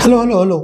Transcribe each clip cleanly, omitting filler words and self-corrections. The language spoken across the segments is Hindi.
Hello hello hello.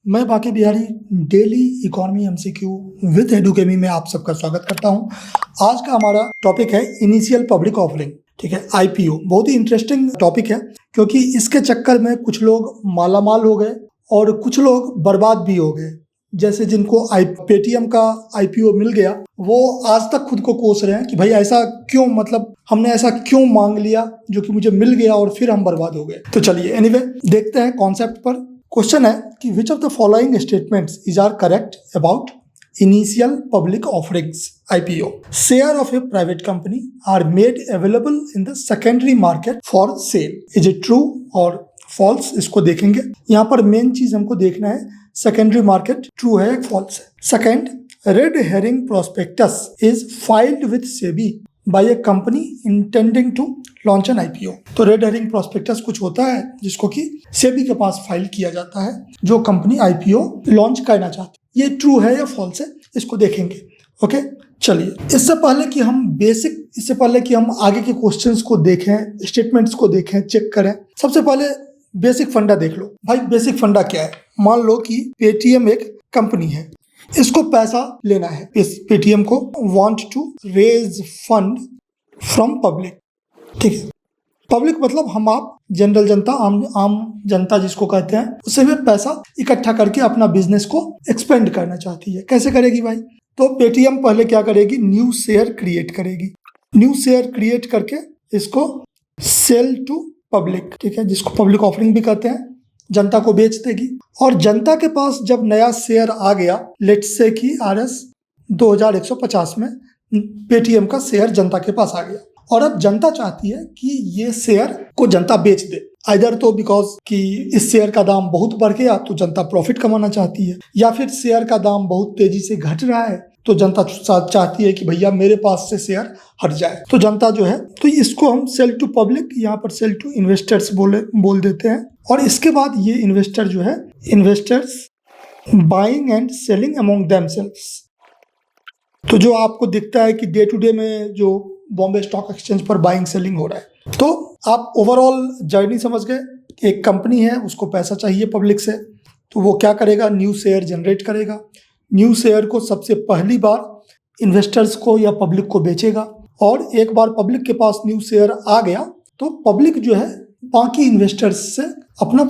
मैं बाकी Bihari daily economy MCQ with Edukemy में आप सबका स्वागत करता हूं। आज का हमारा टॉपिक है इनिशियल पब्लिक ऑफरिंग। ठीक है, आईपीओ बहुत ही इंटरेस्टिंग टॉपिक है क्योंकि इसके चक्कर में कुछ लोग मालामाल हो गए और कुछ लोग बर्बाद भी हो गए। जैसे जिनको पेटीएम का आईपीओ मिल गया वो आज तक खुद को कोस रहे हैं कि भाई ऐसा क्यों, मतलब हमने ऐसा क्यों मांग लिया जो कि मुझे मिल गया और फिर हम बर्बाद हो गए। तो चलिए एनीवे देखते हैं कॉन्सेप्ट पर। क्वेश्चन है कि which of the following statements is are correct about initial public offerings IPO? Share of a private company are made available in the secondary market for sale. Is it true और फॉल्स? इसको देखेंगे। यहाँ पर मेन चीज हमको देखना है सेकेंडरी मार्केट ट्रू है या फॉल्स है। Second, red herring prospectus is filed with SEBI by a company intending to launch an IPO। तो रेड हेरिंग प्रोस्पेक्टस कुछ होता है जिसको कि सेबी के पास फाइल किया जाता है जो कंपनी IPO लॉन्च करना चाहती है। ये ट्रू है या फॉल्स है, इसको देखेंगे। ओके चलिए, इससे पहले कि हम आगे के क्वेश्चंस को देखें, स्टेटमेंट्स को देखें, चेक करें, सबसे पहले बेसिक फंडा देख लो। भाई बेसिक फंडा क्या है? मान लो कि पेटीएम एक कंपनी है, इसको पैसा लेना है। पेटीएम को want to raise fund from public. ठीक है, पब्लिक मतलब हम आप जनरल जनता, आम जनता जिसको कहते हैं, उससे भी पैसा इकट्ठा करके अपना बिजनेस को एक्सपेंड करना चाहती है। कैसे करेगी भाई? तो पेटीएम पहले क्या करेगी? न्यू शेयर क्रिएट करेगी। न्यू शेयर क्रिएट करके इसको सेल टू पब्लिक, ठीक है, जिसको पब्लिक ऑफरिंग भी कहते हैं, जनता को बेच देगी। और जनता के पास जब नया शेयर आ गया, लेट्स से कि RS 2150 में पेटीएम का शेयर जनता के पास आ गया और अब जनता चाहती है कि ये शेयर को जनता बेच दे। आइदर तो बिकॉज कि इस शेयर का दाम बहुत बढ़ गया तो जनता प्रॉफिट कमाना चाहती है, या फिर शेयर का दाम बहुत तेजी से घट रहा है तो जनता चाहती है कि भैया मेरे पास से शेयर हट जाए। तो जनता जो है, तो इसको हम सेल टू पब्लिक, यहाँ पर सेल टू इन्वेस्टर्स बोल देते हैं। और इसके बाद ये इन्वेस्टर जो है, investors buying and selling among themselves. तो जो आपको दिखता है कि डे टू डे में जो बॉम्बे स्टॉक एक्सचेंज पर बाइंग सेलिंग हो रहा है, तो आप ओवरऑल जर्नी समझ गए। एक कंपनी है, उसको पैसा चाहिए पब्लिक से, तो वो क्या करेगा? न्यू शेयर जनरेट करेगा। न्यू शेयर को सबसे पहली बार इन्वेस्टर्स को या पब्लिक को बेचेगा और एक बार पब्लिक के पास न्यू शेयर आ गया तो पब्लिक जो है बाकी इन्वेस्टर्स से अपना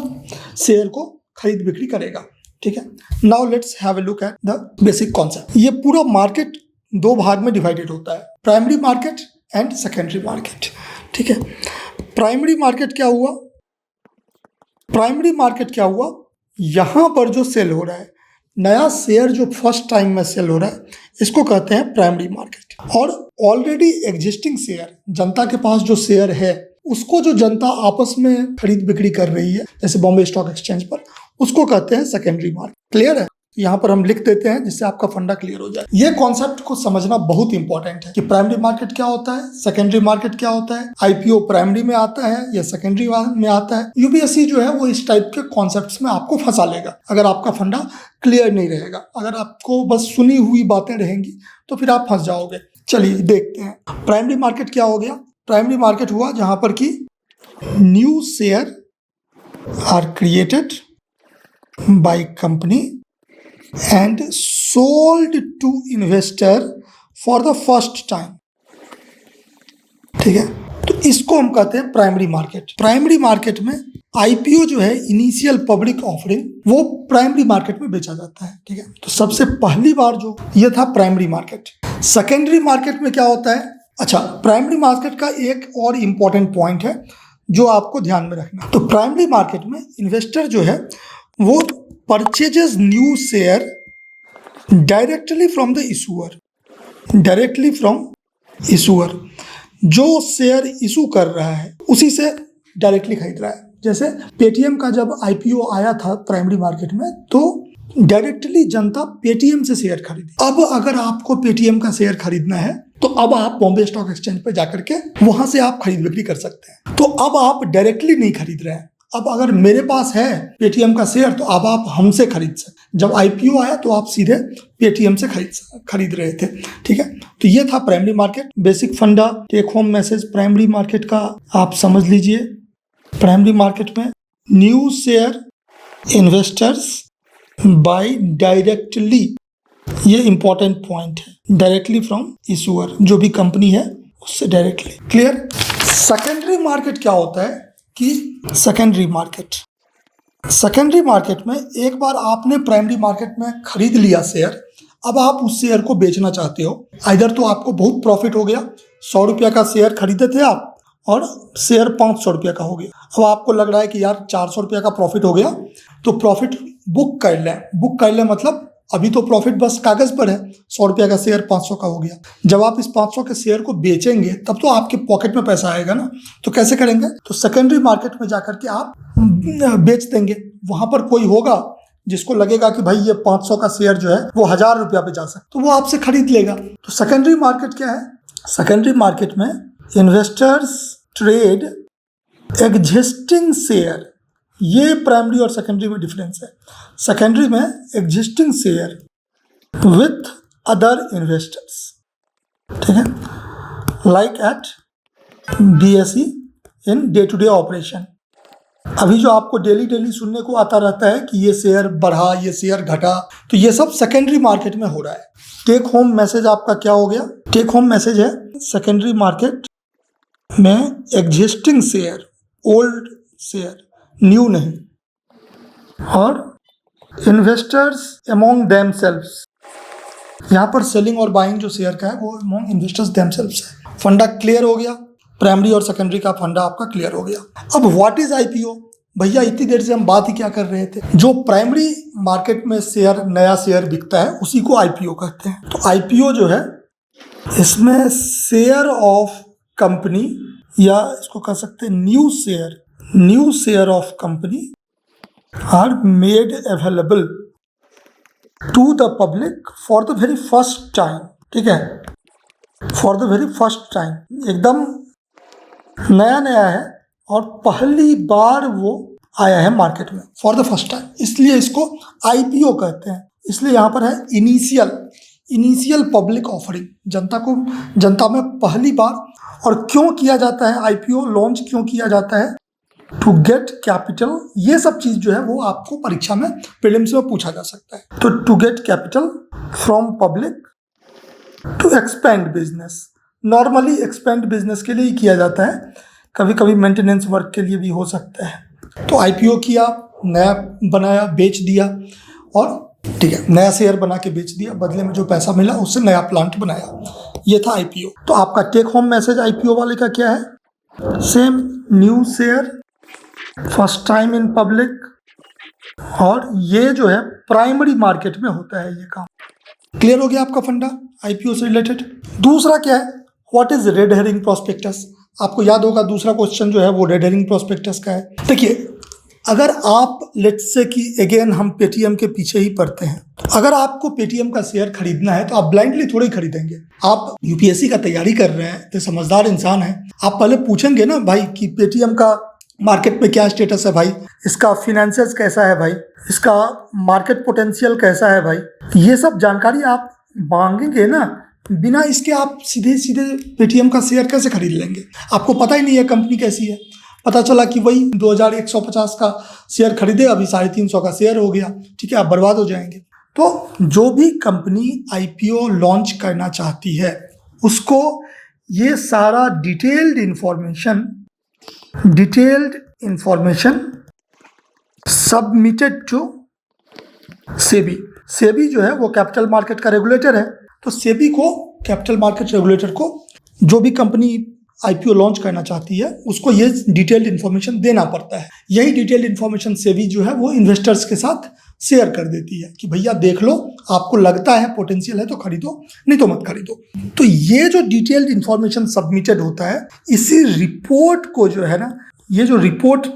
शेयर को खरीद बिक्री करेगा। ठीक है, now let's have a look at the basic concept. ये पूरा मार्केट दो भाग में डिवाइडेड होता है, primary market and secondary market. ठीक है, प्राइमरी मार्केट क्या हुआ? प्राइमरी मार्केट क्या हुआ? यहां पर जो सेल हो रहा है, नया शेयर जो फर्स्ट टाइम में सेल हो रहा है, इसको कहते हैं प्राइमरी मार्केट। और ऑलरेडी एग्जिस्टिंग शेयर, जनता के पास जो शेयर है उसको जो जनता आपस में खरीद बिक्री कर रही है जैसे बॉम्बे स्टॉक एक्सचेंज पर, उसको कहते हैं सेकेंडरी मार्केट। क्लियर है? यहाँ पर हम लिख देते हैं जिससे आपका फंडा क्लियर हो जाए। ये कॉन्सेप्ट को समझना बहुत इंपॉर्टेंट है कि प्राइमरी मार्केट क्या होता है, सेकेंडरी मार्केट क्या होता है, IPO प्राइमरी में आता है या सेकेंडरी में आता है। UPSC जो है वो इस टाइप के कॉन्सेप्ट्स में आपको फंसा लेगा अगर आपका फंडा क्लियर नहीं रहेगा। अगर आपको बस सुनी हुई बातें रहेंगी तो फिर आप फंस जाओगे। चलिए देखते हैं प्राइमरी मार्केट क्या हो गया। प्राइमरी मार्केट हुआ जहां पर कि new share are created by company and sold to investor for the first time। ठीक है, तो इसको हम कहते हैं प्राइमरी मार्केट। प्राइमरी मार्केट में IPO जो है, इनिशियल पब्लिक ऑफरिंग, वो प्राइमरी मार्केट में बेचा जाता है। ठीक है, तो सबसे पहली बार जो ये था प्राइमरी मार्केट। सेकेंडरी मार्केट में क्या होता है? अच्छा, प्राइमरी मार्केट का एक और इम्पॉर्टेंट पॉइंट है जो आपको ध्यान में रखना। तो प्राइमरी मार्केट में इन्वेस्टर जो है वो purchases new share directly from the issuer। Directly from issuer, जो शेयर इशू कर रहा है उसी से डायरेक्टली खरीद रहा है। जैसे पेटीएम का जब IPO आया था प्राइमरी मार्केट में, तो डायरेक्टली जनता पेटीएम से शेयर खरीदी। अब अगर आपको पेटीएम का शेयर खरीदना है तो अब आप बॉम्बे स्टॉक एक्सचेंज पे जाकर के वहां से आप खरीद बिक्री कर सकते हैं। तो अब आप डायरेक्टली नहीं खरीद रहे हैं। अब अगर मेरे पास है पेटीएम का शेयर तो अब आप हमसे खरीद सकते। जब IPO आया तो आप सीधे पेटीएम से खरीद रहे थे। ठीक है, तो ये था primary market. Basic funda, take home message primary market का आप समझ लीजिए। प्राइमरी मार्केट में new share investors buy directly, ये इंपॉर्टेंट पॉइंट है, डायरेक्टली फ्रॉम इशूअर, जो भी कंपनी है उससे डायरेक्टली। क्लियर। सेकेंडरी मार्केट क्या होता है कि सेकेंडरी मार्केट में एक बार आपने प्राइमरी मार्केट में खरीद लिया शेयर, अब आप उस शेयर को बेचना चाहते हो। इधर तो आपको बहुत प्रॉफिट हो गया, 100 रुपये का शेयर खरीदे थे आप और शेयर 500 रुपये का हो गया। अब आपको लग रहा है कि यार 400 रुपये का प्रॉफिट हो गया, तो प्रॉफिट बुक कर लें मतलब अभी तो प्रॉफिट बस कागज पर है, 100 रुपये का शेयर 500 का हो गया। जब आप इस 500 के शेयर को बेचेंगे तब तो आपके पॉकेट में पैसा आएगा ना, तो कैसे करेंगे? तो सेकेंडरी मार्केट में जाकर के आप बेच देंगे। वहां पर कोई होगा जिसको लगेगा कि भाई ये 500 का शेयर जो है वो 1000 रुपया पे जा सकता, तो वो आपसे खरीद लेगा। तो सेकेंडरी मार्केट क्या है? सेकेंडरी मार्केट में इन्वेस्टर्स ट्रेड एग्जिस्टिंग शेयर, ये प्राइमरी और सेकेंडरी में डिफरेंस है। सेकेंडरी में existing share with other investors, ठीक है, like at BSE in day to day operation. अभी जो आपको डेली सुनने को आता रहता है कि ये शेयर बढ़ा, ये शेयर घटा, तो ये सब सेकेंडरी मार्केट में हो रहा है। टेक होम मैसेज आपका क्या हो गया? टेक होम मैसेज है सेकेंडरी मार्केट में existing share, old share, new नहीं, और इन्वेस्टर्स अमोंग देमसेल्व्स, यहाँ पर सेलिंग और बाइंग जो शेयर का है वो अमोंग इन्वेस्टर्स देमसेल्व्स है। फंडा क्लियर हो गया, प्राइमरी और सेकेंडरी का फंडा आपका क्लियर हो गया। अब व्हाट इज IPO? भैया इतनी देर से हम बात ही क्या कर रहे थे, जो प्राइमरी मार्केट में शेयर, नया शेयर बिकता है उसी को IPO कहते हैं। तो IPO जो है इसमें शेयर ऑफ कंपनी, या इसको कह सकते हैं new share of company are made available to the public for the very first time, ठीक है, for the very first time, एकदम नया है और पहली बार वो आया है मार्केट में फॉर द फर्स्ट टाइम, इसलिए इसको IPO कहते हैं। इसलिए यहाँ पर है इनिशियल पब्लिक ऑफरिंग, जनता में पहली बार। और क्यों किया जाता है IPO लॉन्च, क्यों किया जाता है? टू गेट कैपिटल, ये सब चीज जो है वो आपको परीक्षा में प्रीलिम्स में पूछा जा सकता है। तो to get capital from public to expand business, normally expand business के लिए ही किया जाता है, कभी कभी मेंटेनेंस वर्क के लिए भी हो सकता है। तो IPO किया, नया बनाया, बेच दिया, और ठीक है, नया शेयर बना के बेच दिया, बदले में जो पैसा मिला उससे नया प्लांट बनाया, ये था IPO। तो आपका टेक होम मैसेज IPO वाले का क्या है? Same, new share, first time in public, और ये जो है प्राइमरी मार्केट में होता है ये काम। क्लियर हो गया आपका फंडा IPO से रिलेटेड। दूसरा क्या है? What is red herring prospectus? आपको याद होगा दूसरा क्वेश्चन जो है वो रेड हेरिंग प्रोस्पेक्टस का है। देखिए, अगर आप लेट्स से कि अगेन हम पेटीएम के पीछे ही पड़ते हैं, तो अगर आपको पेटीएम का शेयर खरीदना है तो आप ब्लाइंडली थोड़ी खरीदेंगे। आप UPSC का तैयारी कर रहे हैं तो समझदार इंसान है, आप पहले पूछेंगे ना भाई कि पेटीएम का मार्केट में क्या स्टेटस है भाई, इसका फिनेंशियल्स कैसा है भाई, इसका मार्केट पोटेंशियल कैसा है भाई, ये सब जानकारी आप मांगेंगे ना। बिना इसके आप सीधे पेटीएम का शेयर कैसे खरीद लेंगे? आपको पता ही नहीं है कंपनी कैसी है। पता चला कि वही 2150 का शेयर खरीदे, अभी 350 का शेयर हो गया, ठीक है, आप बर्बाद हो जाएंगे। तो जो भी कंपनी IPO लॉन्च करना चाहती है उसको ये सारा detailed information submitted to SEBI जो है वो कैपिटल मार्केट का रेगुलेटर है। तो सेबी को, कैपिटल मार्केट रेगुलेटर को, जो भी कंपनी IPO लॉन्च करना चाहती है उसको ये डिटेल्ड इन्फॉर्मेशन देना पड़ता है। यही डिटेल्ड इन्फॉर्मेशन सेबी जो है वो इन्वेस्टर्स के साथ शेयर कर देती है कि भैया देख लो, आपको लगता है पोटेंशियल है तो खरीदो, नहीं तो मत खरीदो। तो ये जो डिटेल्ड इन्फॉर्मेशन सबमिटेड होता है, इसी रिपोर्ट को जो है ना, ये जो रिपोर्ट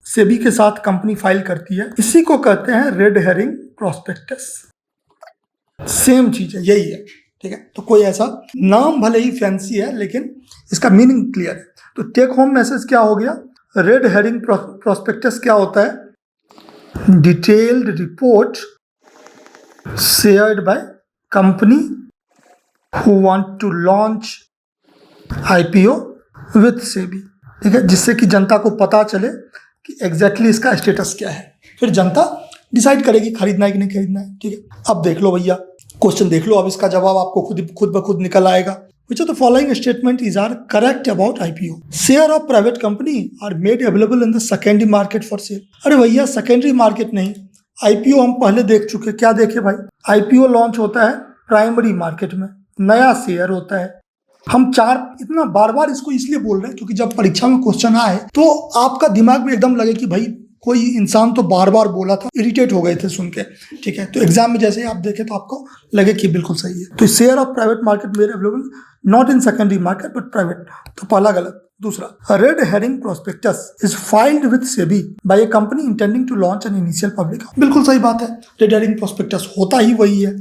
सेबी के साथ कंपनी फाइल करती है, इसी को कहते हैं रेड हेरिंग प्रोस्पेक्टस। सेम चीज है, यही है, ठीक है। तो कोई ऐसा नाम भले ही फैंसी है लेकिन इसका मीनिंग क्लियर है। तो टेक होम मैसेज क्या हो गया? रेड हेरिंग प्रोस्पेक्टस क्या होता है? Detailed report shared by company who want to launch IPO with SEBI, ठीक है, जिससे कि जनता को पता चले कि एग्जैक्टली इसका स्टेटस क्या है। फिर जनता डिसाइड करेगी खरीदना है कि नहीं खरीदना है। ठीक है, अब देख लो भैया, क्वेश्चन देख लो, अब इसका जवाब आपको खुद ब खुद निकल आएगा। Which of the following statement is are correct about IPO? Share of private company are made available in the secondary market for sale. अरे भैया सेकेंडरी मार्केट नहीं, IPO हम पहले देख चुके। क्या देखे भाई? IPO लॉन्च होता है प्राइमरी मार्केट में, नया शेयर होता है। हम इतना बार बार इसको इसलिए बोल रहे हैं क्योंकि जब परीक्षा में क्वेश्चन आए तो आपका दिमाग में एकदम लगे कि भाई कोई इंसान तो बार बार बोला था, इरिटेट हो गए थे सुन के। ठीक है, तो एग्जाम में जैसे ही आप देखें तो आपको लगे कि बिल्कुल सही है। तो share of private market made available not in secondary market but private, तो पहला गलत। दूसरा, red herring prospectus is filed with SEBI by a company intending to launch an initial public. बिल्कुल सही बात है, रेड हेरिंग प्रोस्पेक्टस होता ही वही है।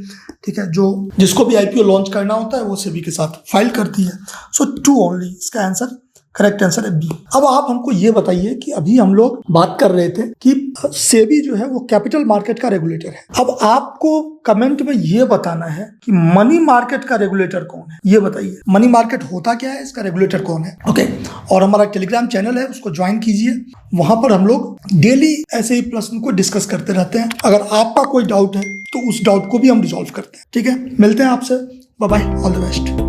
ठीक है, जो जिसको भी आईपीओ लॉन्च करना होता है वो सेबी के साथ फाइल करती है। सो 2 ओनली, इसका आंसर करेक्ट आंसर है बी। अब आप हमको ये बताइए कि अभी हम लोग बात कर रहे थे कि सेबी जो है वो कैपिटल मार्केट का रेगुलेटर है। अब आपको कमेंट में ये बताना है कि मनी मार्केट का रेगुलेटर कौन है, ये बताइए। मनी मार्केट होता क्या है, इसका रेगुलेटर कौन है। ओके, और हमारा टेलीग्राम चैनल है, उसको ज्वाइन कीजिए। वहां पर हम लोग डेली ऐसे ही प्रश्न को डिस्कस करते रहते हैं। अगर आपका कोई डाउट है तो उस डाउट को भी हम रिजॉल्व करते हैं। ठीक है, मिलते हैं आपसे, bye bye, all the best.